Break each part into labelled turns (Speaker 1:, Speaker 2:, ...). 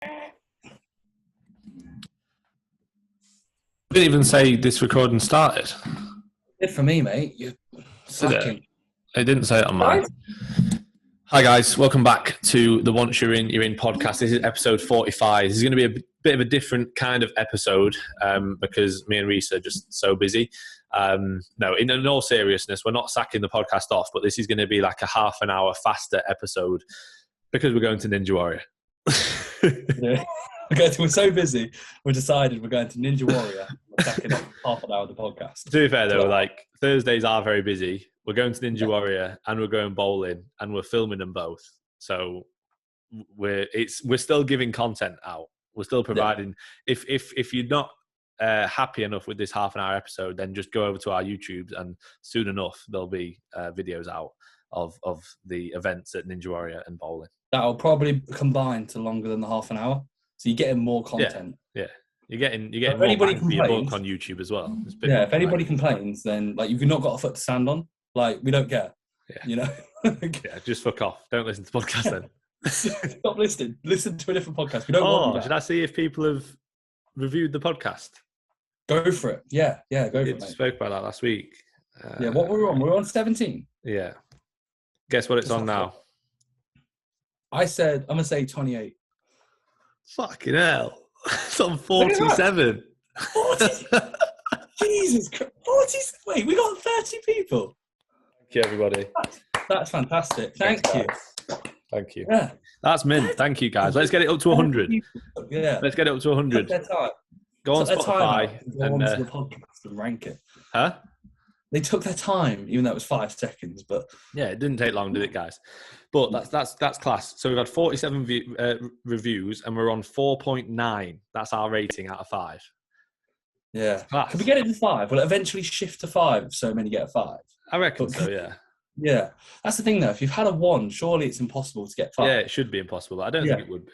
Speaker 1: I didn't even say this recording started.
Speaker 2: Good for me, mate. You're slacking.
Speaker 1: It didn't say it on mine. Hi guys, welcome back to the Once You're In podcast. This is episode 45. This is going to be a bit of a different kind of episode because me and Reece are just so busy. No, in all seriousness, we're not sacking the podcast off, but this is going to be like a half an hour faster episode because we're going to Ninja Warrior.
Speaker 2: Yeah. We're so busy, we decided we're going to Ninja Warrior. We're sacking off half an hour of the podcast.
Speaker 1: To be fair though, like Thursdays are very busy. We're going to Ninja Warrior and we're going bowling and we're filming them both. So we're still giving content out. We're still providing. Yeah. If you're not happy enough with this half an hour episode, then just go over to our YouTubes and soon enough there'll be videos out of the events at Ninja Warrior and bowling.
Speaker 2: That'll probably combine to longer than the half an hour. So you're getting more content.
Speaker 1: Yeah. You're getting more bang for your buck on YouTube as well.
Speaker 2: Yeah, if anybody complains, then like you've not got a foot to stand on. Like we don't care.
Speaker 1: Yeah.
Speaker 2: You know?
Speaker 1: Yeah, just fuck off. Don't listen to the podcast then.
Speaker 2: Stop listening. Listen to a different podcast. We don't want that.
Speaker 1: Should I see if people have reviewed the podcast?
Speaker 2: Go for it. Yeah, go for it, mate.
Speaker 1: Spoke about that last week.
Speaker 2: What were we on? We're on 17.
Speaker 1: Yeah. Guess what it's on now?
Speaker 2: I said, I'm going to say 28.
Speaker 1: Fucking hell. It's on 47.
Speaker 2: 40? Jesus Christ. 40? Wait, we got 30 people.
Speaker 1: Thank you, everybody.
Speaker 2: That's fantastic. Thank you.
Speaker 1: Thank you.
Speaker 2: Yeah.
Speaker 1: That's mint. Thank you, guys. Let's get it up to 100.
Speaker 2: Yeah.
Speaker 1: Let's get it up to 100. Go on Spotify
Speaker 2: and go onto the podcast and rank it.
Speaker 1: Huh?
Speaker 2: They took their time, even though it was 5 seconds. But
Speaker 1: yeah, it didn't take long, did it, guys? But that's class. So we've got 47 reviews, and we're on 4.9. That's our rating out of 5.
Speaker 2: Yeah. Can we get it to 5? Will it eventually shift to 5 if so many get a 5?
Speaker 1: I reckon so, yeah.
Speaker 2: Yeah. That's the thing, though. If you've had a 1, surely it's impossible to get 5.
Speaker 1: Yeah, it should be impossible, but I don't think it would be.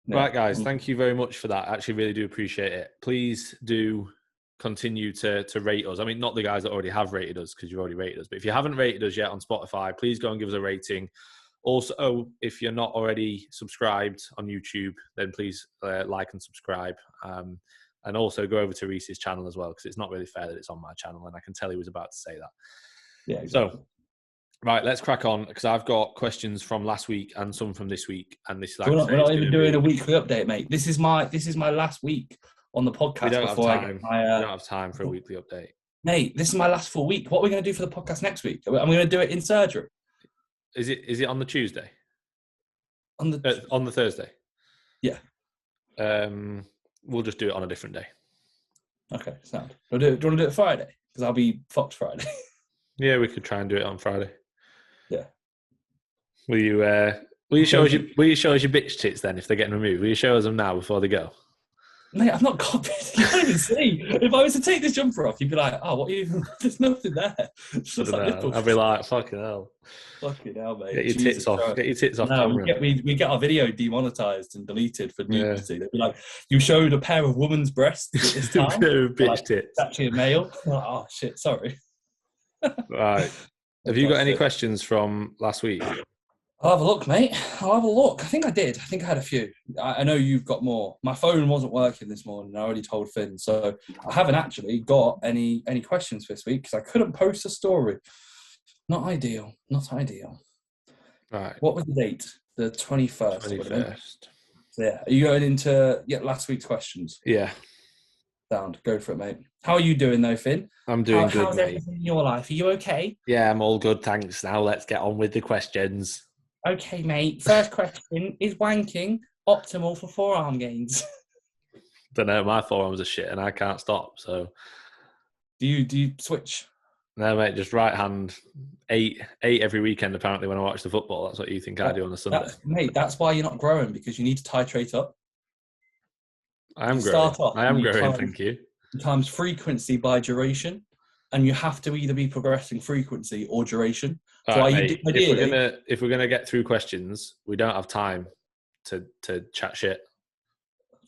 Speaker 1: No. Right, guys, thank you very much for that. I actually really do appreciate it. Please do continue to rate us. I mean, not the guys that already have rated us because you've already rated us, but if you haven't rated us yet on Spotify, please go and give us a rating. Also, if you're not already subscribed on YouTube, then please like and subscribe. And also go over to Reece's channel as well, because it's not really fair that it's on my channel, and I can tell he was about to say that.
Speaker 2: Yeah, exactly.
Speaker 1: So, right, let's crack on, because I've got questions from last week and some from this week. And this is
Speaker 2: we're not even doing a weekly update, mate. This is my last week on the podcast.
Speaker 1: We don't have time for a weekly update.
Speaker 2: Mate, this is my last full week. What are we going to do for the podcast next week? I'm going to do it in surgery.
Speaker 1: Is it on the Tuesday?
Speaker 2: On the
Speaker 1: Thursday?
Speaker 2: Yeah.
Speaker 1: We'll just do it on a different day.
Speaker 2: Okay, sound. Do you want to do it Friday? Because I'll be fucked Friday.
Speaker 1: Yeah, we could try and do it on Friday.
Speaker 2: Yeah.
Speaker 1: Will you show us your bitch tits then if they're getting removed? Will you show us them now before they go?
Speaker 2: Mate, I've not got bits. You can't even see. If I was to take this jumper off, you'd be like, "Oh, what are you? There's nothing there."
Speaker 1: I'd be like, "Fucking hell,
Speaker 2: mate."
Speaker 1: Get your tits off. Get your tits off camera.
Speaker 2: We get our video demonetized and deleted for nudity. They'd be like, "You showed a pair of woman's breasts at this time."
Speaker 1: Bitch tits.
Speaker 2: It's actually a male. Like, oh shit, sorry.
Speaker 1: Right. Have you got any questions from last week?
Speaker 2: I'll have a look, mate. I'll have a look. I think I did. I think I had a few. I know you've got more. My phone wasn't working this morning. I already told Finn. So I haven't actually got any questions for this week because I couldn't post a story. Not ideal.
Speaker 1: Right.
Speaker 2: What was the date? The 21st.
Speaker 1: 21st.
Speaker 2: So yeah. Are you going into last week's questions?
Speaker 1: Yeah.
Speaker 2: Sound. Go for it, mate. How are you doing though, Finn?
Speaker 1: I'm doing good,
Speaker 2: how's
Speaker 1: mate.
Speaker 2: Everything in your life? Are you okay?
Speaker 1: Yeah, I'm all good, thanks. Now let's get on with the questions.
Speaker 2: Okay, mate. First question, is wanking optimal for forearm gains?
Speaker 1: Don't know, my forearms are shit and I can't stop, so.
Speaker 2: Do you switch?
Speaker 1: No, mate, just right hand, eight every weekend apparently when I watch the football. That's what you think I do on a Sunday.
Speaker 2: Mate, that's why you're not growing, because you need to titrate up.
Speaker 1: I am growing, thank you.
Speaker 2: Times frequency by duration, and you have to either be progressing frequency or duration.
Speaker 1: Right, mate, if we're gonna get through questions, we don't have time to chat shit.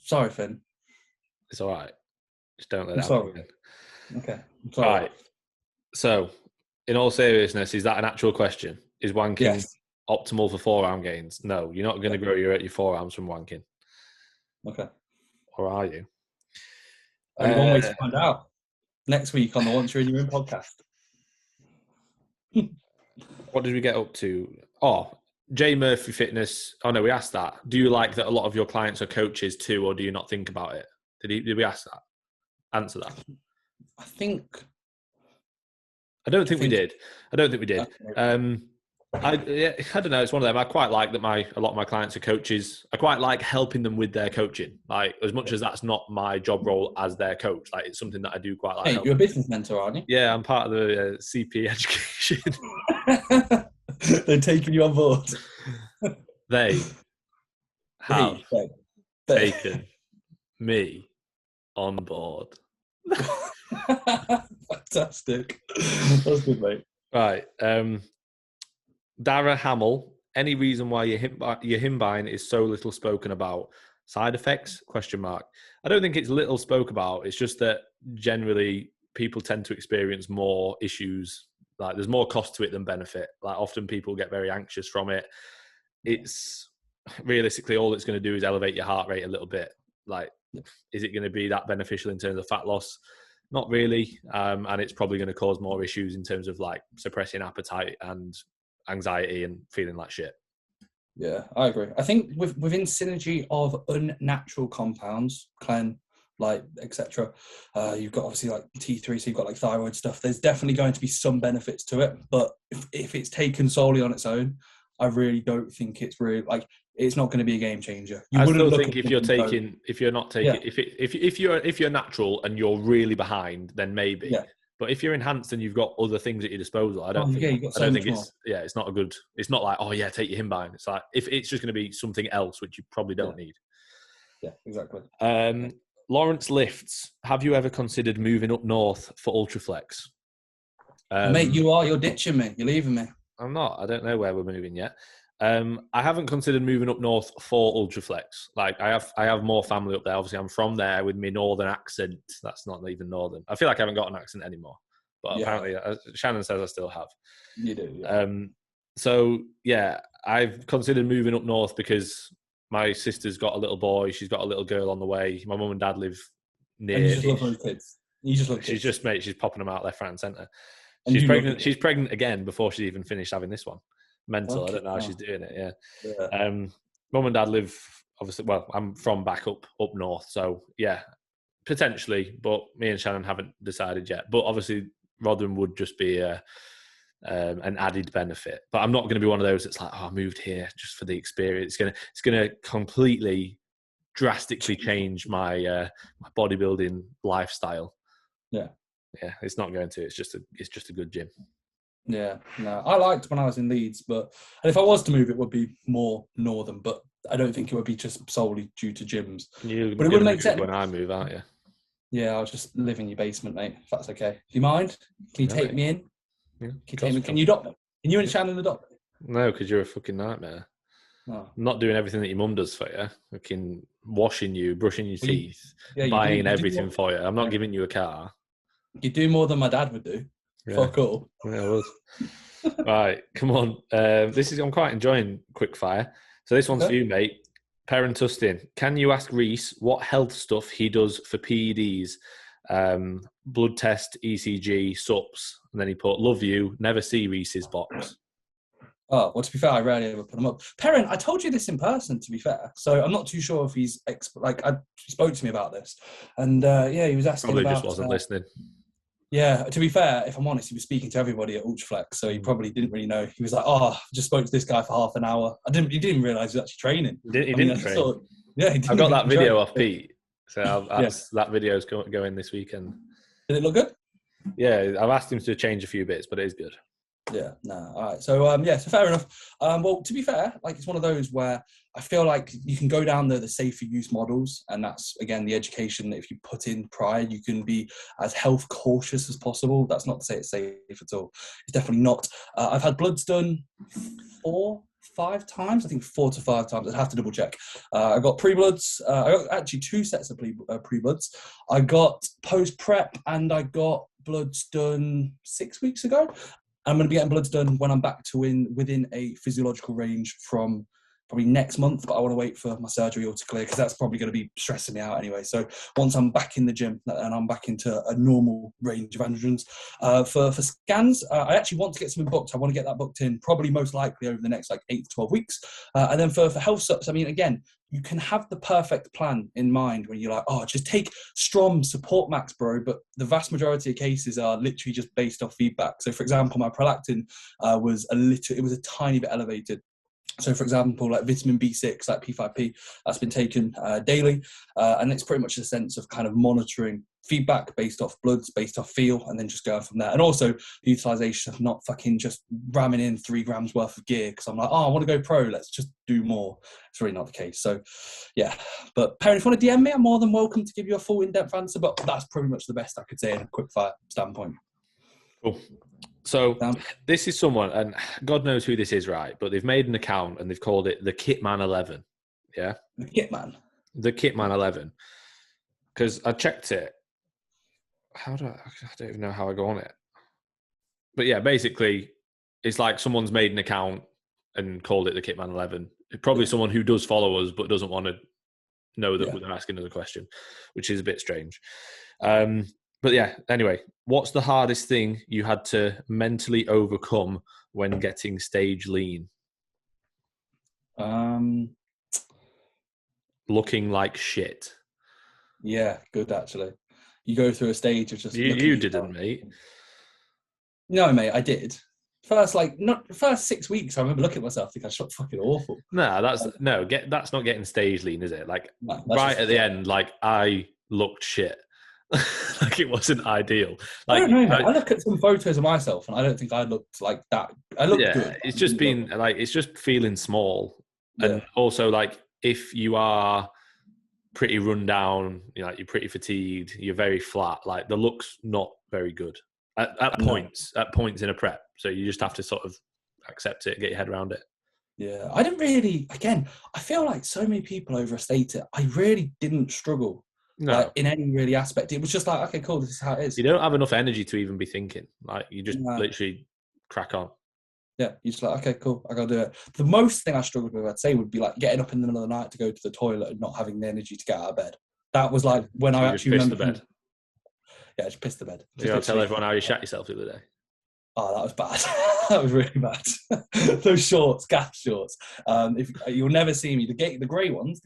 Speaker 2: Sorry, Finn.
Speaker 1: It's all right. Just don't let
Speaker 2: that happen. Okay. I'm sorry.
Speaker 1: Right. So, in all seriousness, is that an actual question? Is wanking optimal for forearm gains? No, you're not going to grow your forearms from wanking.
Speaker 2: Okay.
Speaker 1: Or are you?
Speaker 2: Only one way to find out. Next week on the Once You're in Your Room podcast.
Speaker 1: What did we get up to? Oh, J Murphy Fitness. Oh no, we asked that. Do you like that a lot of your clients are coaches too, or do you not think about it? Did we ask that? Answer that.
Speaker 2: I
Speaker 1: don't think we did.
Speaker 2: Okay.
Speaker 1: I don't know. It's one of them. I quite like that a lot of my clients are coaches. I quite like helping them with their coaching. Like, as much as that's not my job role as their coach, like, it's something that I do quite like.
Speaker 2: Hey, you're a business mentor, aren't you?
Speaker 1: Yeah, I'm part of the CP education.
Speaker 2: They're taking you on board.
Speaker 1: They have taken me on board.
Speaker 2: Fantastic. That's good, mate.
Speaker 1: Right. Dara Hamill, any reason why your Himbine is so little spoken about? Side effects? ? I don't think it's little spoke about. It's just that generally people tend to experience more issues. Like, there's more cost to it than benefit. Like, often people get very anxious from it. It's realistically all it's going to do is elevate your heart rate a little bit. Like, is it going to be that beneficial in terms of fat loss? Not really. And it's probably going to cause more issues in terms of like suppressing appetite and anxiety and feeling like shit.
Speaker 2: Yeah, I agree. I think within synergy of unnatural compounds, Clen, like, etc., you've got obviously like T3, so you've got like thyroid stuff. There's definitely going to be some benefits to it, but if it's taken solely on its own, I really don't think it's really like, it's not going to be a game changer.
Speaker 1: I still think if you're natural and you're really behind, then maybe. Yeah. But if you're enhanced and you've got other things at your disposal, I don't think it's not a good. It's not like, oh yeah, take your Himbine. It's like, if it's just going to be something else which you probably don't need.
Speaker 2: Yeah, exactly.
Speaker 1: Lawrence Lifts, have you ever considered moving up north for Ultraflex?
Speaker 2: Mate, you're ditching me. You're leaving me.
Speaker 1: I'm not. I don't know where we're moving yet. I haven't considered moving up north for Ultraflex. Like, I have more family up there. Obviously, I'm from there with my northern accent. That's not even northern. I feel like I haven't got an accent anymore. But apparently, Shannon says I still have.
Speaker 2: You do, yeah.
Speaker 1: So, yeah, I've considered moving up north because my sister's got a little boy. She's got a little girl on the way. My mum and dad live near.
Speaker 2: And you just love her kids.
Speaker 1: She's popping them out left, right, and centre. She's pregnant. She's pregnant again before she even finished having this one. Mental. I don't know how she's doing it. Yeah. Mum and dad live, obviously. Well, I'm from back up north, so yeah, potentially. But me and Shannon haven't decided yet. But obviously, Rotherham would just be an added benefit. But I'm not going to be one of those that's like, oh, I moved here just for the experience. It's gonna completely, drastically change my my bodybuilding lifestyle.
Speaker 2: Yeah.
Speaker 1: Yeah, it's not going to. It's just a good gym.
Speaker 2: Yeah, no, I liked when I was in Leeds, and if I was to move, it would be more northern. But I don't think it would be just solely due to gyms. But it wouldn't make sense
Speaker 1: when I move, aren't you?
Speaker 2: Yeah, I'll just live in your basement, mate. If that's okay. Do you mind? Can you take me in?
Speaker 1: Yeah,
Speaker 2: can you take me? Can you adopt me? Can you and Shannon adopt me?
Speaker 1: No, because you're a fucking nightmare.
Speaker 2: Oh.
Speaker 1: I'm not doing everything that your mum does for you. Fucking washing you, brushing your teeth, buying everything for you. I'm not giving you a car.
Speaker 2: You do more than my dad would do.
Speaker 1: Yeah.
Speaker 2: Fuck all.
Speaker 1: Yeah, I was. Right, come on. I'm quite enjoying quickfire. So this one's for you, mate. Perrin Tustin, can you ask Reece what health stuff he does for PEDs? Blood test, ECG, SUPs. And then he put, love you, never see Reece's box.
Speaker 2: Oh, well, to be fair, I rarely ever put him up. Perrin, I told you this in person, to be fair. So I'm not too sure if he's he spoke to me about this. And he was asking
Speaker 1: probably
Speaker 2: about...
Speaker 1: just wasn't listening.
Speaker 2: Yeah, to be fair, if I'm honest, he was speaking to everybody at Ultraflex, so he probably didn't really know. He was like, I just spoke to this guy for half an hour. He didn't realise he was actually training.
Speaker 1: He didn't train.
Speaker 2: He didn't.
Speaker 1: I've got that video off Pete. So that video's going this weekend.
Speaker 2: Did it look good?
Speaker 1: Yeah, I've asked him to change a few bits, but it is good.
Speaker 2: Yeah, no, all right. So, so fair enough. Well, to be fair, like, it's one of those where I feel like you can go down the safer use models, and that's, again, the education that if you put in prior, you can be as health cautious as possible. That's not to say it's safe at all. It's definitely not. I've had bloods done 4-5 times. I think 4 to 5 times. I'd have to double check. I got pre-bloods. I got actually 2 sets of pre-bloods. I got post-prep, and I got bloods done 6 weeks ago. I'm going to be getting bloods done when I'm back to within a physiological range from probably next month, but I want to wait for my surgery all to clear because that's probably going to be stressing me out anyway. So once I'm back in the gym and I'm back into a normal range of androgens, for scans, I actually want to get something booked. I want to get that booked in probably most likely over the next like 8 to 12 weeks. And then for health subs, I mean, again, you can have the perfect plan in mind when you're like, oh, just take Strom Support Max, bro. But the vast majority of cases are literally just based off feedback. So for example, my prolactin was a tiny bit elevated. So, for example, like vitamin B6, like P5P, that's been taken daily. And it's pretty much a sense of kind of monitoring feedback based off bloods, based off feel, and then just going from there. And also the utilization of not fucking just ramming in 3 grams worth of gear because I'm like, oh, I want to go pro, let's just do more. It's really not the case. So, yeah. But, Perrin, if you want to DM me, I'm more than welcome to give you a full in-depth answer. But that's pretty much the best I could say in a quick-fire standpoint.
Speaker 1: Cool. So this is someone, and God knows who this is, right? But they've made an account and they've called it the Kitman 11. Yeah,
Speaker 2: the Kitman
Speaker 1: 11. Because I checked it. I don't even know how I go on it. But yeah, basically, it's like someone's made an account and called it the Kitman 11. Probably someone who does follow us but doesn't want to know that they're asking us a question, which is a bit strange. But yeah, anyway, what's the hardest thing you had to mentally overcome when getting stage lean? Looking like shit.
Speaker 2: Yeah, good actually. You go through a stage of just...
Speaker 1: You didn't, mate.
Speaker 2: No, mate, I did. First 6 weeks, I remember looking at myself, I think I looked fucking awful.
Speaker 1: No, that's not getting stage lean, is it? Like, no, right at the end, like, I looked shit. Like, it wasn't ideal. Like,
Speaker 2: I don't know, mate. I look at some photos of myself and I don't think I looked like that. I looked good.
Speaker 1: It's just been like, it's just feeling small. And also, like, if you are pretty run down, you know, you're pretty fatigued, you're very flat, like, the look's not very good at points in a prep. So you just have to sort of accept it, get your head around it.
Speaker 2: Yeah, I didn't really, again, I feel like so many people overstate it. I really didn't struggle. No. Like, in any really aspect. It was just like, okay, cool, this is how it is.
Speaker 1: You don't have enough energy to even be thinking. Like, you just literally crack on.
Speaker 2: Yeah, you're just like, okay, cool, I gotta do it. The most thing I struggled with, I'd say, would be like getting up in the middle of the night to go to the toilet and not having the energy to get out of bed. That was like when I actually remember.
Speaker 1: The bed.
Speaker 2: Yeah, I just pissed the bed.
Speaker 1: Do you want to tell everyone how you shat yourself the other day?
Speaker 2: Oh, that was bad. That was really bad. Those shorts, Gap shorts. If you'll never see me, the grey ones,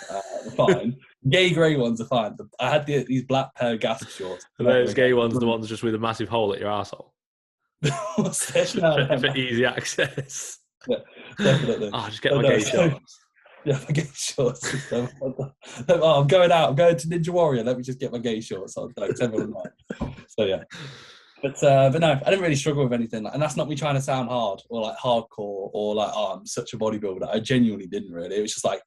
Speaker 2: are fine. Gay grey ones are fine. I had these black pair of Gap shorts.
Speaker 1: Are those gay ones the ones just with a massive hole at your arsehole? for easy access.
Speaker 2: Yeah, definitely.
Speaker 1: Just get my gay shorts.
Speaker 2: Yeah, my gay shorts. I'm going out. I'm going to Ninja Warrior. Let me just get my gay shorts on. Like, so yeah. But no, I didn't really struggle with anything. And that's not me trying to sound hard or like hardcore or like, oh, I'm such a bodybuilder. I genuinely didn't really. It was just like,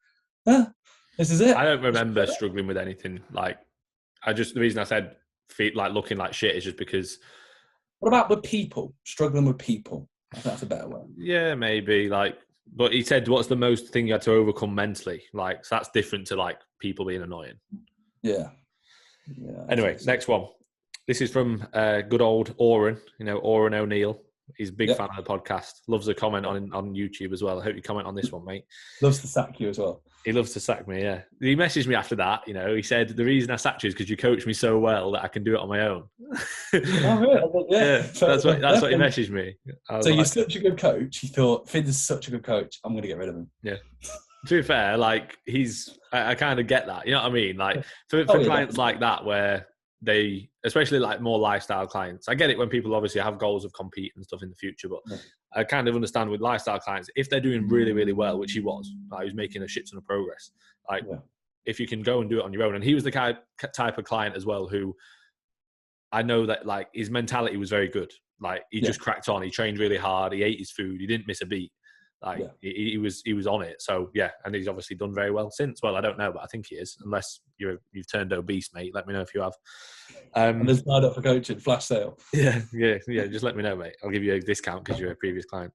Speaker 2: this is it.
Speaker 1: I don't remember struggling with anything. Like, the reason I said like looking like shit is just because.
Speaker 2: What about with people? Struggling with people? I think that's a better word.
Speaker 1: Yeah, maybe. Like, but he said, what's the most thing you had to overcome mentally? Like, so that's different to like people being annoying.
Speaker 2: Yeah.
Speaker 1: Anyway, next one. This is from good old Oren, Oren O'Neill. He's a big fan of the podcast. Loves to comment on YouTube as well. I hope you comment on this one, mate.
Speaker 2: Loves to sack you as well.
Speaker 1: He loves to sack me, yeah. He messaged me after that, he said, the reason I sacked you is because you coach me so well that I can do it on my own.
Speaker 2: Oh, really? Yeah.
Speaker 1: That's what he messaged me.
Speaker 2: So you're such a good coach. He thought, Finn's such a good coach, I'm going to get rid of him.
Speaker 1: Yeah. To be fair, like, I kind of get that. You know what I mean? Like, for clients like that where they, especially like more lifestyle clients, I get it when people obviously have goals of competing and stuff in the future, but I kind of understand with lifestyle clients, if they're doing really, really well, which he was making a shit ton of progress, like if you can go and do it on your own. And he was the type of client as well who I know that like his mentality was very good. Like he just cracked on, he trained really hard, he ate his food, he didn't miss a beat. Like he was on it. So yeah, and he's obviously done very well since. Well, I don't know, but I think he is. Unless you've turned obese, mate. Let me know if you have.
Speaker 2: And there's signed up for coaching, flash sale.
Speaker 1: Yeah. Just let me know, mate. I'll give you a discount because you're a previous client.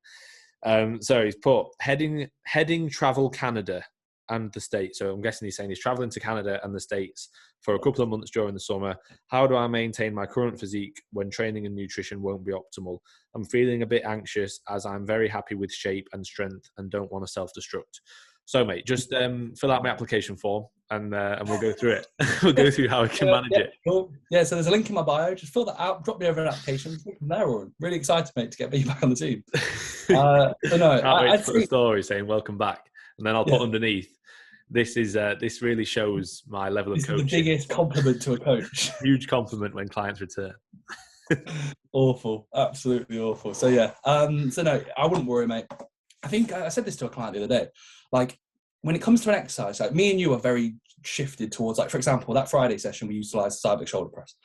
Speaker 1: So he's put heading travel Canada and the States. So I'm guessing he's saying he's traveling to Canada and the States for a couple of months during the summer. How do I maintain my current physique when training and nutrition won't be optimal? I'm feeling a bit anxious as I'm very happy with shape and strength and don't want to self-destruct. So, mate, just fill out my application form and we'll go through it. We'll go through how I can manage it.
Speaker 2: Cool. Yeah, so there's a link in my bio. Just fill that out, drop me over an application. From there on. Really excited, mate, to get me back on the team. So no,
Speaker 1: I'd put a story saying welcome back, and then I'll put underneath. This really shows my level of coaching.
Speaker 2: This is the biggest compliment to a coach.
Speaker 1: Huge compliment when clients return.
Speaker 2: Awful, absolutely awful. So yeah, so no, I wouldn't worry, mate. I think I said this to a client the other day. Like, when it comes to an exercise, like me and you are very shifted towards, like, for example, that Friday session we utilise the side back shoulder press.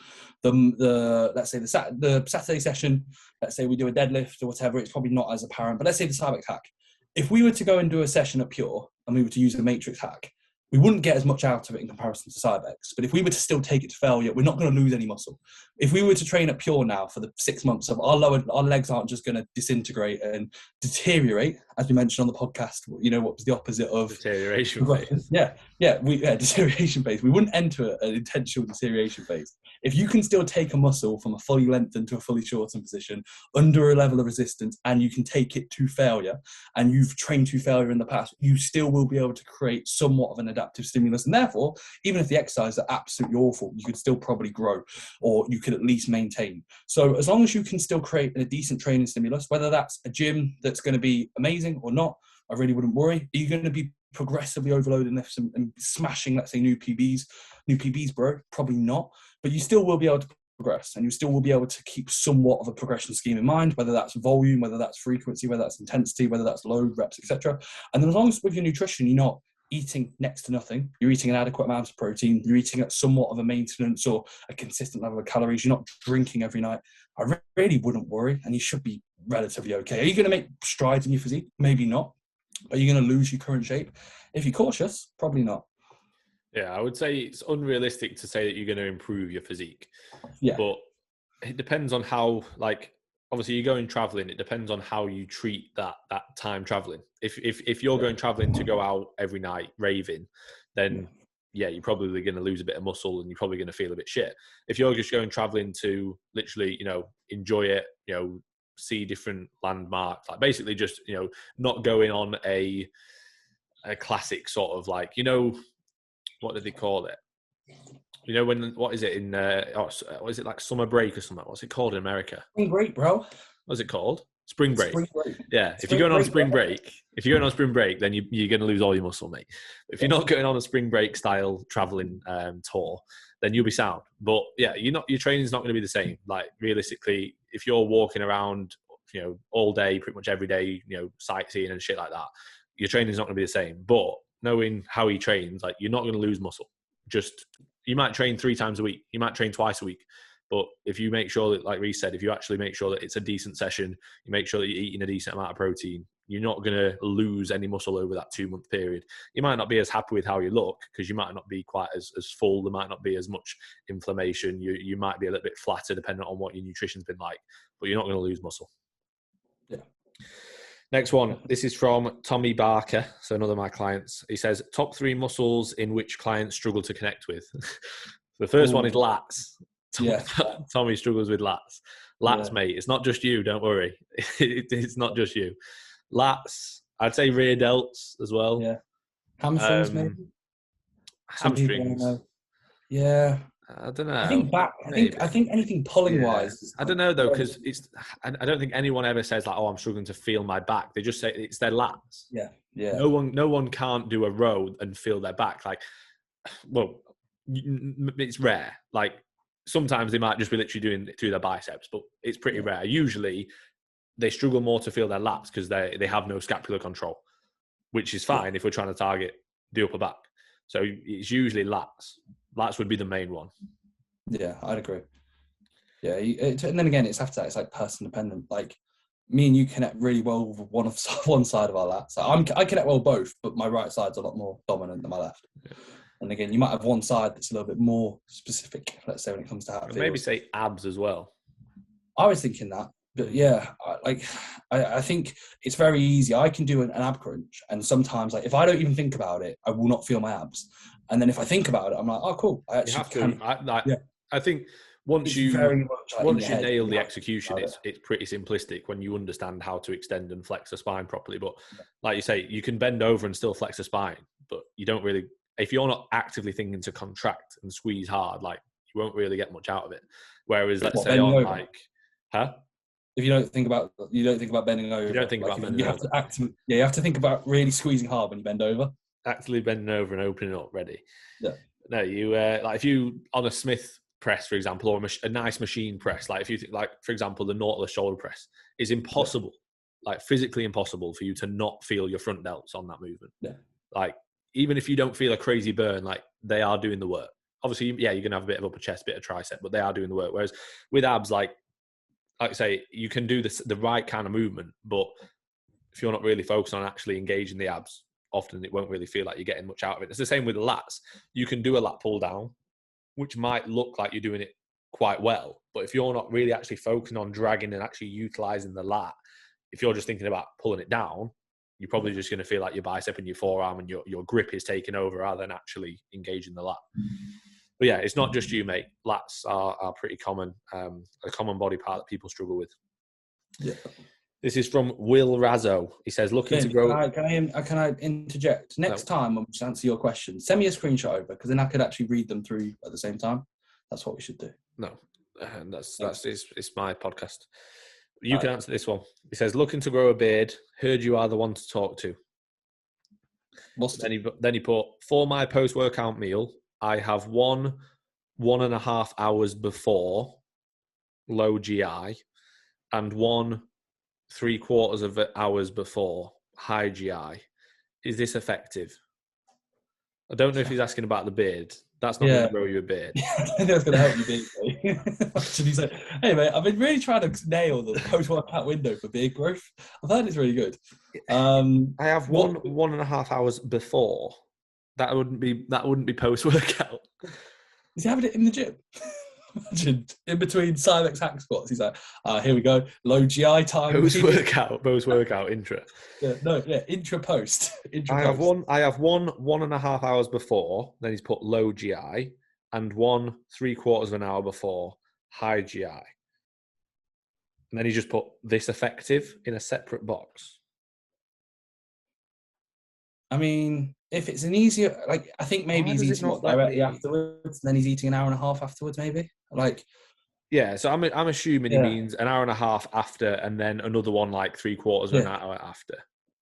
Speaker 2: Let's say the Saturday session, let's say we do a deadlift or whatever, it's probably not as apparent. But let's say the side back hack. If we were to go and do a session at Pure and we were to use a matrix hack, we wouldn't get as much out of it in comparison to side backs. But if we were to still take it to failure, we're not going to lose any muscle. If we were to train at Pure now for the 6 months, of our legs aren't just going to disintegrate and deteriorate, as we mentioned on the podcast. You know, what was the opposite of
Speaker 1: deterioration phase?
Speaker 2: Deterioration phase. We wouldn't enter an intentional deterioration phase. If you can still take a muscle from a fully lengthened to a fully shortened position under a level of resistance, and you can take it to failure, and you've trained to failure in the past, you still will be able to create somewhat of an adaptive stimulus. And therefore, even if the exercises are absolutely awful, you could still probably grow, or you could at least maintain. So as long as you can still create a decent training stimulus, whether that's a gym that's going to be amazing or not, I really wouldn't worry. Are you going to be progressively overloading lifts and smashing, let's say, new PBs, bro? Probably not. But you still will be able to progress, and you still will be able to keep somewhat of a progression scheme in mind, whether that's volume, whether that's frequency, whether that's intensity, whether that's load, reps, etc. And then as long as with your nutrition, you're not eating next to nothing, you're eating an adequate amount of protein, you're eating at somewhat of a maintenance or a consistent level of calories, you're not drinking every night, I really wouldn't worry, and you should be relatively okay. Are you going to make strides in your physique? Maybe not. Are you going to lose your current shape? If you're cautious, probably not.
Speaker 1: Yeah, I would say it's unrealistic to say that you're going to improve your physique.
Speaker 2: Yeah.
Speaker 1: But it depends on how, like, obviously you're going traveling, it depends on how you treat that time traveling. If you're going traveling to go out every night raving, then yeah, you're probably going to lose a bit of muscle and you're probably going to feel a bit shit. If you're just going traveling to literally, enjoy it, see different landmarks, like basically just, not going on a classic sort of like, what do they call it? What is it in, what is it, like summer break or something? What's it called in America?
Speaker 2: Spring break, bro.
Speaker 1: What's it called? Spring break. Yeah. If
Speaker 2: Spring
Speaker 1: you're going on
Speaker 2: break,
Speaker 1: spring break, then you're going to lose all your muscle, mate. If you're not going on a spring break style traveling tour, then you'll be sound. But yeah, your training's not going to be the same. Like realistically, if you're walking around, all day, pretty much every day, sightseeing and shit like that, your training's not going to be the same. But knowing how he trains, like you're not going to lose muscle. Just, you might train 3 times a week. You might train twice a week. But if you make sure that, like Reece said, if you actually make sure that it's a decent session, you make sure that you're eating a decent amount of protein, you're not going to lose any muscle over that 2-month period. You might not be as happy with how you look because you might not be quite as full. There might not be as much inflammation. You might be a little bit flatter depending on what your nutrition's been like, but you're not going to lose muscle.
Speaker 2: Yeah.
Speaker 1: Next one. This is from Tommy Barker. So another of my clients. He says, top 3 muscles in which clients struggle to connect with. The first one is lats. Tommy struggles with lats. Lats, mate. It's not just you. Don't worry. It's not just you. Lats. I'd say rear delts as well.
Speaker 2: Yeah. Hamstrings, maybe.
Speaker 1: Hamstrings.
Speaker 2: Yeah.
Speaker 1: I don't know.
Speaker 2: I think back. I think anything pulling wise.
Speaker 1: I don't know though, because I don't think anyone ever says like, "Oh, I'm struggling to feel my back." They just say it's their lats.
Speaker 2: Yeah. Yeah.
Speaker 1: No one can't do a row and feel their back. Like, well, it's rare. Like sometimes they might just be literally doing it through their biceps, but it's pretty rare. Usually, they struggle more to feel their lats because they have no scapular control, which is fine if we're trying to target the upper back. So it's usually lats. Lats would be the main one.
Speaker 2: Yeah, I'd agree. Yeah, and then again, it's after that. It's like person dependent. Like me and you connect really well with one side of our lats. I connect well both, but my right side's a lot more dominant than my left. Yeah. And again, you might have one side that's a little bit more specific. Let's say when it comes to how it feels.
Speaker 1: Maybe say abs as well.
Speaker 2: I was thinking that, But yeah, I think it's very easy. I can do an ab crunch, and sometimes, like, if I don't even think about it, I will not feel my abs. And then if I think about it, I'm like, oh, cool. I actually
Speaker 1: you have to. I think once
Speaker 2: it's
Speaker 1: you nail the execution, it's pretty simplistic when you understand how to extend and flex the spine properly. But like you say, you can bend over and still flex the spine, but you don't really. If you're not actively thinking to contract and squeeze hard, like, you won't really get much out of it. Whereas, let's say on like,
Speaker 2: if you don't think about bending over,
Speaker 1: you don't think about bending over.
Speaker 2: You have to think about really squeezing hard when you bend over.
Speaker 1: Actively bending over and opening up, ready.
Speaker 2: Yeah.
Speaker 1: No, you like if you on a Smith press, for example, or a nice machine press, like if you think, like, for example, the Nautilus shoulder press, is impossible, like physically impossible for you to not feel your front delts on that movement.
Speaker 2: Yeah.
Speaker 1: Like, even if you don't feel a crazy burn, like, they are doing the work. Obviously, yeah, you're gonna have a bit of upper chest, bit of tricep, but they are doing the work. Whereas with abs, like I say, you can do the right kind of movement, but if you're not really focused on actually engaging the abs, often it won't really feel like you're getting much out of it. It's the same with the lats. You can do a lat pull down, which might look like you're doing it quite well, but if you're not really actually focusing on dragging and actually utilizing the lat, if you're just thinking about pulling it down, you're probably just going to feel like your bicep and your forearm and your grip is taking over rather than actually engaging the lat. But yeah, it's not just you, mate. Lats are pretty common, a common body part that people struggle with.
Speaker 2: Yeah.
Speaker 1: This is from Will Razzo. He says, looking to grow...
Speaker 2: Can I interject? Next time, I'll just answer your question. Send me a screenshot over, because then I could actually read them through at the same time. That's what we should do.
Speaker 1: No, it's my podcast. You can answer this one. He says, looking to grow a beard. Heard you are the one to talk to. Then he put, for my post-workout meal, I have 1.5 hours before low GI and 3/4 hours before high GI. Is this effective? I don't know if he's asking about the beard. That's not going to grow you a beard.
Speaker 2: I think that's going to help you beard. Actually, say, hey mate, I've been really trying to nail the post-workout window for beard growth. I've heard it's really good.
Speaker 1: I have 1.5 hours before. That wouldn't be post-workout.
Speaker 2: Is he having it in the gym? Imagine in between Silex hack squats, he's like, here we go, low GI time.
Speaker 1: Post-workout intra.
Speaker 2: Intra post.
Speaker 1: I have 1.5 hours before. Then he's put low GI, and 3/4 hour before high GI. And then he just put this effective in a separate box.
Speaker 2: I mean, if it's an easier, like, I think maybe he's eating directly afterwards, and then he's eating an hour and a half afterwards, maybe. Like,
Speaker 1: yeah. So I'm assuming he means an hour and a half after, and then another one like 3/4 of an hour after.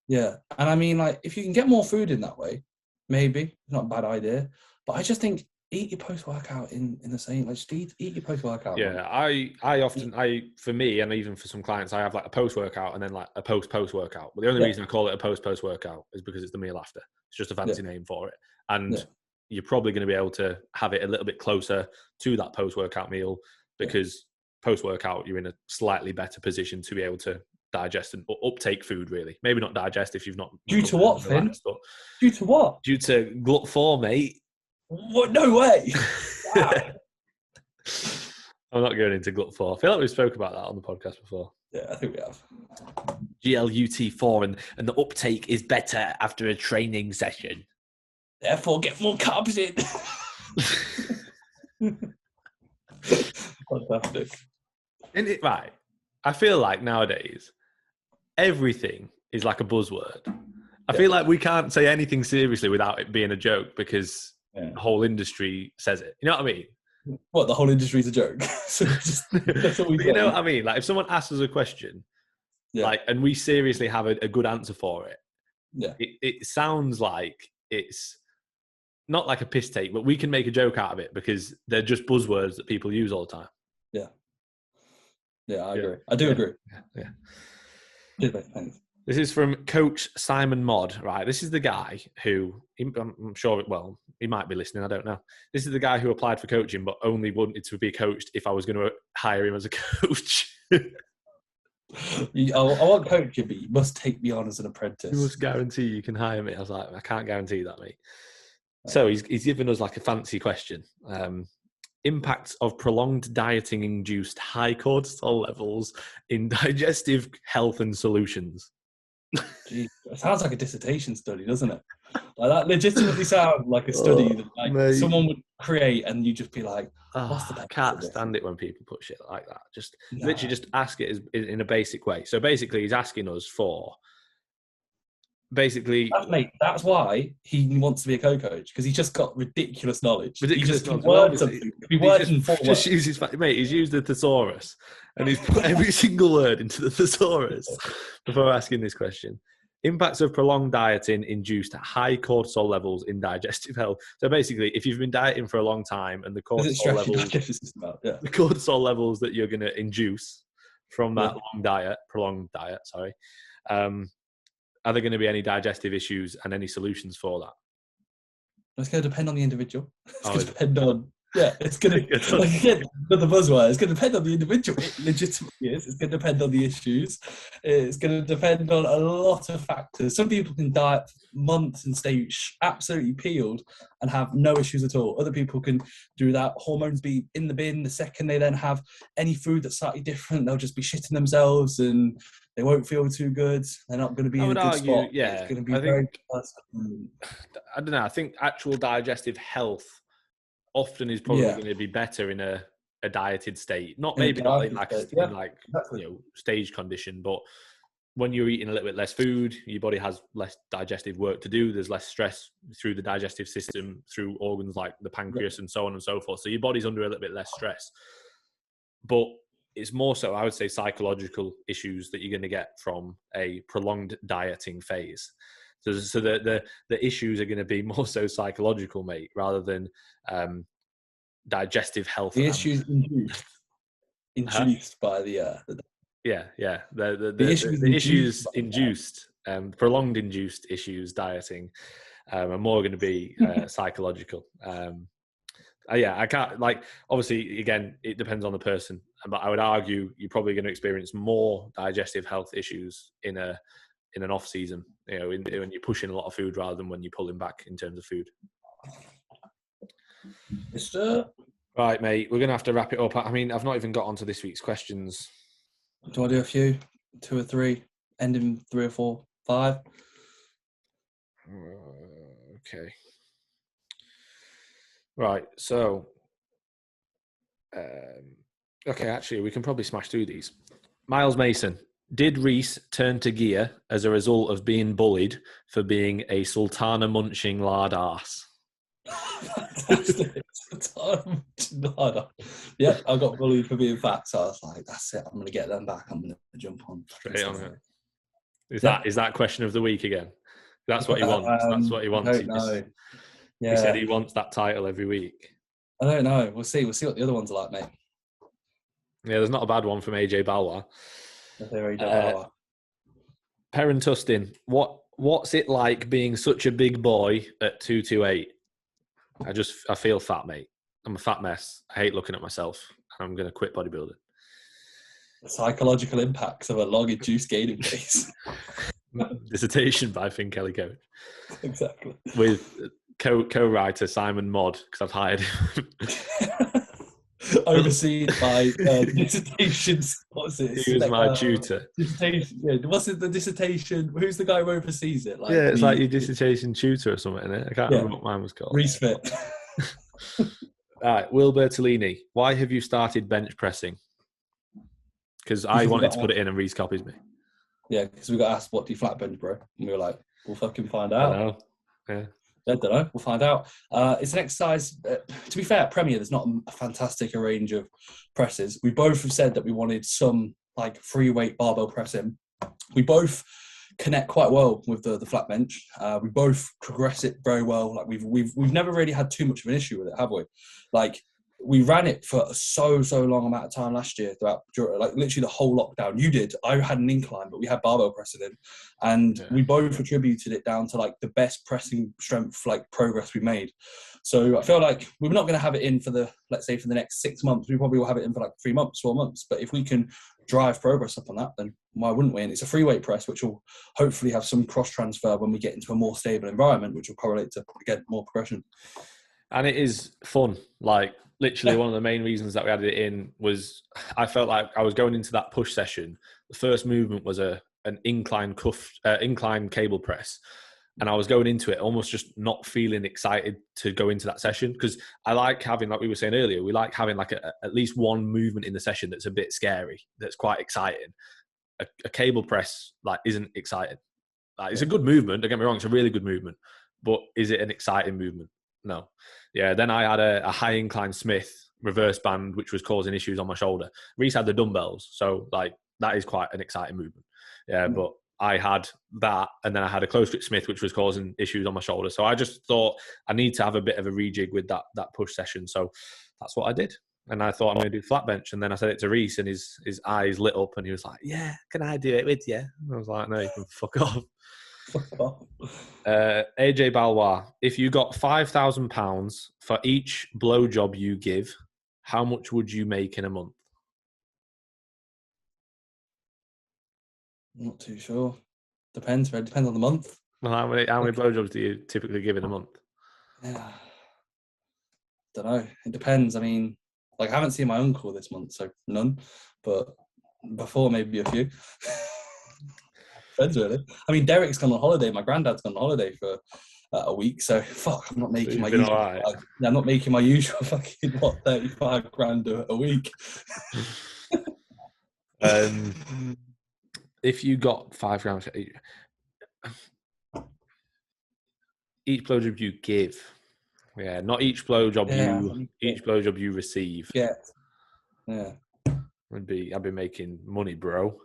Speaker 2: Yeah, and I mean, like, if you can get more food in that way, maybe it's not a bad idea. But I just think eat your post-workout in the same. Like, just eat your post-workout.
Speaker 1: Yeah, I often for me, and even for some clients, I have like a post-workout and then like a post-workout. But the only reason I call it a post-workout is because it's the meal after. It's just a fancy name for it. And you're probably going to be able to have it a little bit closer to that post-workout meal, because post-workout, you're in a slightly better position to be able to digest and uptake food, really. Maybe not digest if you've not...
Speaker 2: Due to what, Finn? Due to what?
Speaker 1: Due to GLUT4, mate.
Speaker 2: What? No way. Wow.
Speaker 1: I'm not going into GLUT4. I feel like we spoke about that on the podcast before.
Speaker 2: Yeah, I think we have.
Speaker 1: GLUT4 and the uptake is better after a training session.
Speaker 2: Therefore, get more carbs in. Fantastic.
Speaker 1: Isn't it right? I feel like nowadays, everything is like a buzzword. I feel like we can't say anything seriously without it being a joke, because the whole industry says it. You know what I mean?
Speaker 2: What, the whole industry's a joke? So that's what we
Speaker 1: you know what I mean? Like, if someone asks us a question, like, and we seriously have a good answer for it, it sounds like it's not like a piss take, but we can make a joke out of it because they're just buzzwords that people use all the time.
Speaker 2: Yeah, I agree. I do agree.
Speaker 1: Yeah. Thanks. This is from Coach Simon Mod, right? This is the guy who, I'm sure, well, he might be listening, I don't know. This is the guy who applied for coaching, but only wanted to be coached if I was going to hire him as a coach.
Speaker 2: I want coaching, but you must take me on as an apprentice.
Speaker 1: You must guarantee you can hire me. I was like, I can't guarantee that, mate. So he's given us like a fancy question. Impacts of prolonged dieting induced high cortisol levels in digestive health and solutions.
Speaker 2: Jeez, it sounds like a dissertation study, doesn't it? Like that legitimately sounds like a study that like someone would create, and you just be like, "What's the?"
Speaker 1: I can't stand it when people put shit like that. Just literally just ask it in a basic way. So basically, he's asking us for. Basically,
Speaker 2: that's why he wants to be a co-coach, because he's just got ridiculous knowledge.
Speaker 1: Ridiculous
Speaker 2: knowledge.
Speaker 1: Just uses mate. He's used the thesaurus, and he's put every single word into the thesaurus before asking this question. Impacts of prolonged dieting induced high cortisol levels in digestive health. So basically, if you've been dieting for a long time and the cortisol levels that you're going to induce from that prolonged diet, are there going to be any digestive issues and any solutions for that?
Speaker 2: It's going to depend on the individual. It's going to depend on, it's going to, like again, the buzzword, it's going to depend on the individual. It legitimately is. It's going to depend on the issues. It's going to depend on a lot of factors. Some people can diet for months and stay absolutely peeled and have no issues at all. Other people can do that. Hormones be in the bin. The second they then have any food that's slightly different, they'll just be shitting themselves and they won't feel too good. They're not going to be in a good spot.
Speaker 1: Yeah,
Speaker 2: it's going to be
Speaker 1: I don't know. I think actual digestive health often is probably going to be better in a dieted state. Not maybe not in stage condition, but when you're eating a little bit less food, your body has less digestive work to do. There's less stress through the digestive system, through organs like the pancreas and so on and so forth. So your body's under a little bit less stress. But it's more so, I would say, psychological issues that you're going to get from a prolonged dieting phase. So the issues are going to be more so psychological, mate, rather than digestive health.
Speaker 2: The issues induced by the
Speaker 1: issues induced, prolonged induced issues dieting are more going to be psychological. I can't, obviously, again, it depends on the person, but I would argue you're probably going to experience more digestive health issues in an off season, when you're pushing a lot of food rather than when you're pulling back in terms of food. Right, mate, we're going to have to wrap it up. I mean, I've not even got onto this week's questions.
Speaker 2: Do I do a few? 2 or 3? End in 3 or 4? 5?
Speaker 1: Okay. Right, so okay, actually, we can probably smash through these. Miles Mason, did Reece turn to gear as a result of being bullied for being a sultana munching lard arse?
Speaker 2: Fantastic. Sultana munching lard arse. Yeah, I got bullied for being fat, so I was like, that's it, I'm going to get them back, I'm going to jump on.
Speaker 1: Straight on it. Is that question of the week again? That's what he wants. That's what he wants.
Speaker 2: I don't know.
Speaker 1: He said he wants that title every week.
Speaker 2: I don't know. We'll see. We'll see what the other ones are like, mate.
Speaker 1: Yeah, there's not a bad one from AJ Balwa. Perrin Tustin, what's it like being such a big boy at 228? I feel fat, mate. I'm a fat mess. I hate looking at myself. I'm going to quit bodybuilding.
Speaker 2: The psychological impacts of a long-induced gaining phase.
Speaker 1: Dissertation by Finn Kelly Coach.
Speaker 2: Exactly.
Speaker 1: With co-writer Simon Modd, because I've hired him.
Speaker 2: Overseen by dissertations. What's it?
Speaker 1: He was my tutor.
Speaker 2: Dissertation. Yeah. What's it? The dissertation. Who's the guy who oversees it?
Speaker 1: It's like your dissertation tutor or something. Isn't it? I can't remember what mine was called.
Speaker 2: Reece Fit.
Speaker 1: All right, Will Bertolini. Why have you started bench pressing? Because I wanted to put it in and Reece copies me.
Speaker 2: Yeah, because we got asked, what do you flat bench, bro? And we were like, we'll fucking find out.
Speaker 1: I know. Yeah.
Speaker 2: I don't know. We'll find out. It's an exercise. To be fair, at Premier, there's not a fantastic range of presses. We both have said that we wanted some free weight barbell pressing. We both connect quite well with the flat bench. We both progress it very well. We've never really had too much of an issue with it, have we? We ran it for so long amount of time last year literally the whole lockdown. You did. I had an incline, but we had barbell pressing in, and we both attributed it down to the best pressing strength progress we made. So I feel like we're not going to have it in for the next 6 months. We probably will have it in for 3 months, 4 months. But if we can drive progress up on that, then why wouldn't we? And it's a free weight press, which will hopefully have some cross transfer when we get into a more stable environment, which will correlate to, again, more progression.
Speaker 1: And it is fun. Like, literally one of the main reasons that we added it in was I felt like I was going into that push session. The first movement was an incline cable press. And I was going into it almost just not feeling excited to go into that session, because I like having, like we were saying earlier, we like having like at least one movement in the session that's a bit scary, that's quite exciting. A cable press like isn't exciting. Like, it's a good movement, don't get me wrong, it's a really good movement, but is it an exciting movement? No. Yeah, then I had a high incline Smith reverse band, which was causing issues on my shoulder. Reece had the dumbbells, so like that is quite an exciting movement. Yeah, but I had that, and then I had a close grip Smith, which was causing issues on my shoulder. So I just thought I need to have a bit of a rejig with that push session. So that's what I did. And I thought I'm going to do flat bench. And then I said it to Reece, and his eyes lit up, and he was like, "Yeah, can I do it with you?" And I was like, "No, you can fuck off." AJ Balwa, if you got £5,000 for each blowjob you give, how much would you make in a month?
Speaker 2: I'm not too sure. Depends, man. Depends on the month.
Speaker 1: Well, how many blowjobs do you typically give in a month?
Speaker 2: Yeah. Don't know. It depends. I mean, like, I haven't seen my uncle this month, so none. But before, maybe a few. Depends, really. I mean, Derek's gone on holiday. My granddad's gone on holiday for a week, so fuck, I'm not making my usual. Right. I'm not making my usual fucking 35 grand a week.
Speaker 1: If you got £5,000 each blowjob you give, yeah, not each blowjob you receive.
Speaker 2: Yeah.
Speaker 1: I'd be making money, bro.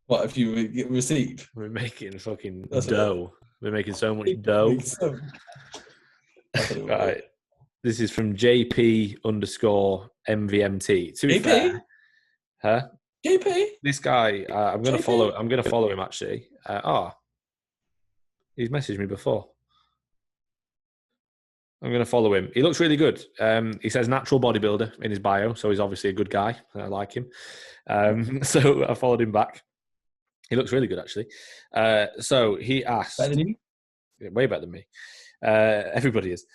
Speaker 2: What if you receive?
Speaker 1: We're making fucking dough. We're making so much dough. Right. This is from JP_MVMT. To be fair, huh?
Speaker 2: JP.
Speaker 1: This guy, I'm gonna follow him actually. He's messaged me before. I'm going to follow him. He looks really good. He says natural bodybuilder in his bio, so he's obviously a good guy. I like him. So I followed him back. He looks really good, actually. So he asked...
Speaker 2: Better than you?
Speaker 1: Way better than me. Everybody is.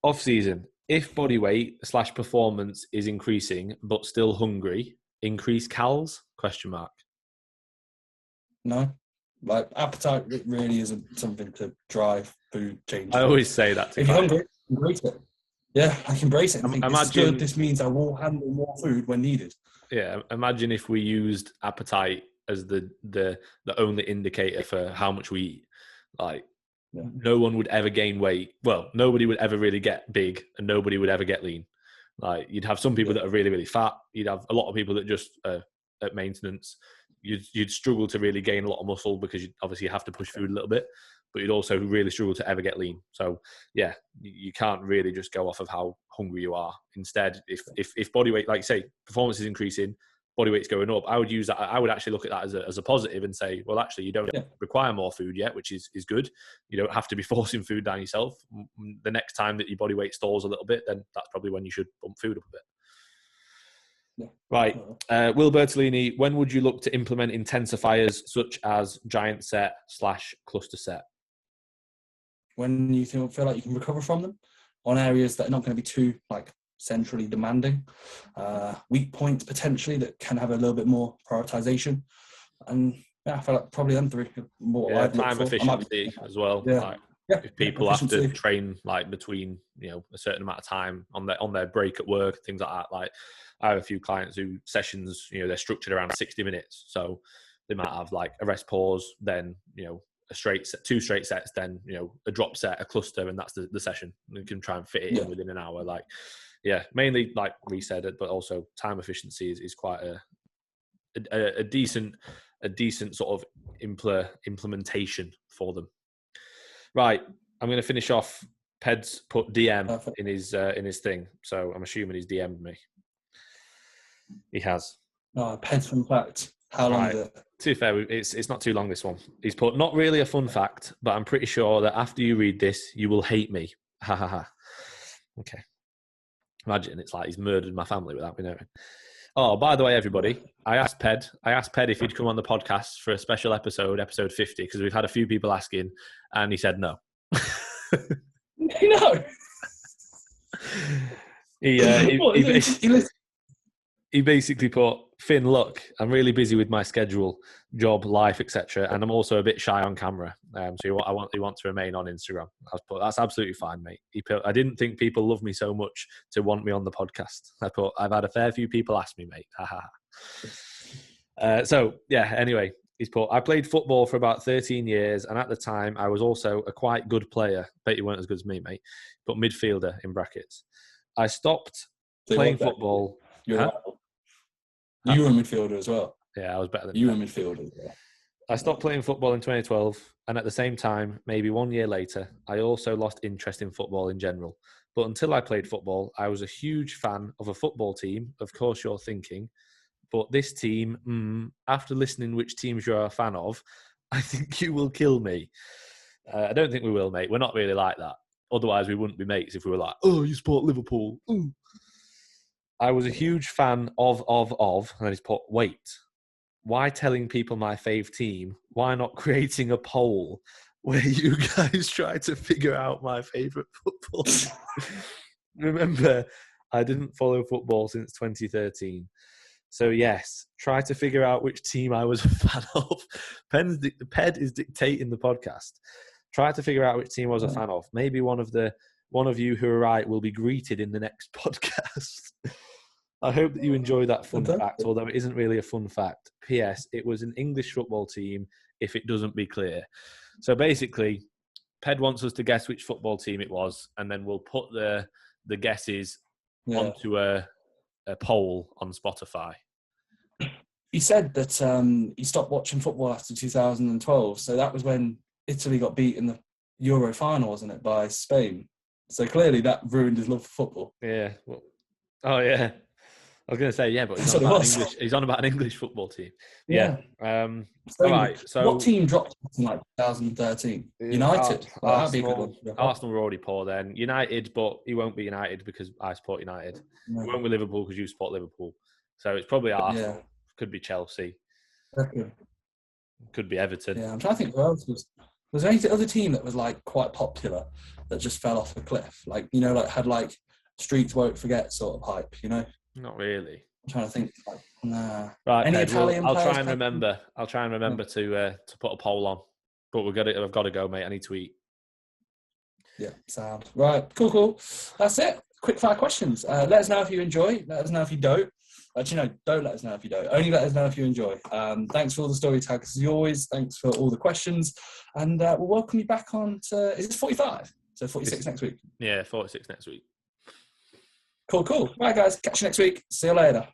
Speaker 1: Off-season, if body weight / performance is increasing, but still hungry, increase calories? ?
Speaker 2: No. Like, appetite really isn't something to drive food change.
Speaker 1: I always say that to
Speaker 2: if you're hungry, embrace it. Yeah, I can embrace it. I think this is good. This means I will handle more food when needed.
Speaker 1: Yeah, imagine if we used appetite as the only indicator for how much we eat. Like, no one would ever gain weight. Well, nobody would ever really get big, and nobody would ever get lean. Like, you'd have some people that are really, really fat. You'd have a lot of people that just are at maintenance. You'd struggle to really gain a lot of muscle because you obviously have to push food a little bit, but you'd also really struggle to ever get lean. So yeah, you can't really just go off of how hungry you are. Instead, if body weight, like you say, performance is increasing, body weight's going up, I would use that. I would actually look at that as a positive and say, well, actually, you don't require more food yet, which is good. You don't have to be forcing food down yourself. The next time that your body weight stalls a little bit, then that's probably when you should bump food up a bit. Right. Will Bertolini, when would you look to implement intensifiers such as giant set / cluster set?
Speaker 2: When you feel like you can recover from them on areas that are not going to be too centrally demanding, weak points potentially that can have a little bit more prioritization. And I feel like probably them three.
Speaker 1: Time efficiency as well. If people have to train between a certain amount of time on their break at work, things like that. Like, I have a few clients who sessions, they're structured around 60 minutes. So they might have a rest pause, then, a straight set, 2 straight sets, then, a drop set, a cluster, and that's the session. You can try and fit it in within an hour. Mainly like we said, but also time efficiency is quite a decent sort of implementation for them. Right. I'm going to finish off. Ped's put DM in his thing. So I'm assuming he's DM'd me. He has.
Speaker 2: Ped's fun fact. How long is it?
Speaker 1: To be fair, it's not too long, this one. He's put, not really a fun fact, but I'm pretty sure that after you read this, you will hate me. Ha ha ha. Okay. Imagine it's like he's murdered my family without me knowing. Oh, by the way, everybody, I asked Ped if he'd come on the podcast for a special episode 50, because we've had a few people asking, and he said no.
Speaker 2: No.
Speaker 1: He basically put, Finn, look, I'm really busy with my schedule, job, life, etc., and I'm also a bit shy on camera. So he wants to remain on Instagram. I put, that's absolutely fine, mate. He put, I didn't think people love me so much to want me on the podcast. I put, I've had a fair few people ask me, mate. So yeah. Anyway, he's put, I played football for about 13 years, and at the time I was also a quite good player. Bet you weren't as good as me, mate. But midfielder in brackets. I stopped playing football.
Speaker 2: You were a midfielder as well.
Speaker 1: Yeah, I was better than
Speaker 2: you. Were a midfielder as well.
Speaker 1: I stopped playing football in 2012, and at the same time, maybe 1 year later, I also lost interest in football in general. But until I played football, I was a huge fan of a football team. Of course, you're thinking, but this team, after listening which teams you're a fan of, I think you will kill me. I don't think we will, mate. We're not really like that. Otherwise, we wouldn't be mates if we were like, oh, you support Liverpool. Ooh. I was a huge fan of, and then he's put, wait, why telling people my fave team? Why not creating a poll where you guys try to figure out my favourite football? Remember, I didn't follow football since 2013. So yes, try to figure out which team I was a fan of. Ped is dictating the podcast. Try to figure out which team I was a fan of. Maybe one of you who are right will be greeted in the next podcast. I hope that you enjoy that fun fact, although it isn't really a fun fact. P.S. It was an English football team, if it doesn't be clear. So basically, Ped wants us to guess which football team it was, and then we'll put the guesses onto a poll on Spotify.
Speaker 2: He said that he stopped watching football after 2012, so that was when Italy got beat in the Euro final, wasn't it, by Spain? So clearly that ruined his love for football.
Speaker 1: Yeah. Well, oh, yeah. I was going to say, yeah, but he's on about an English football team. Yeah.
Speaker 2: So,
Speaker 1: all right. So,
Speaker 2: what team dropped in 2013? United. That'd be a good one.
Speaker 1: Arsenal were already poor then. United, but he won't be United because I support United. No. He won't be Liverpool because you support Liverpool. So it's probably Arsenal. Yeah. Could be Chelsea. Could be Everton.
Speaker 2: Yeah, I'm trying to think who else was there any other team that was like quite popular that just fell off a cliff? Like, had streets won't forget sort of hype,
Speaker 1: Not really.
Speaker 2: I'm trying to think. Nah.
Speaker 1: Right, any Italian I'll try and remember. I'll try and remember to put a poll on. But I've got to go, mate. I need to eat.
Speaker 2: Yeah, sound. Right, cool. That's it. Quick fire questions. Let us know if you enjoy. Let us know if you don't. Actually, no, don't let us know if you don't. Only let us know if you enjoy. Thanks for all the story tags as always. Thanks for all the questions. And we'll welcome you back on to, is this 45? So 46 next week?
Speaker 1: Yeah, 46 next week.
Speaker 2: Cool. Right, guys. Catch you next week. See you later.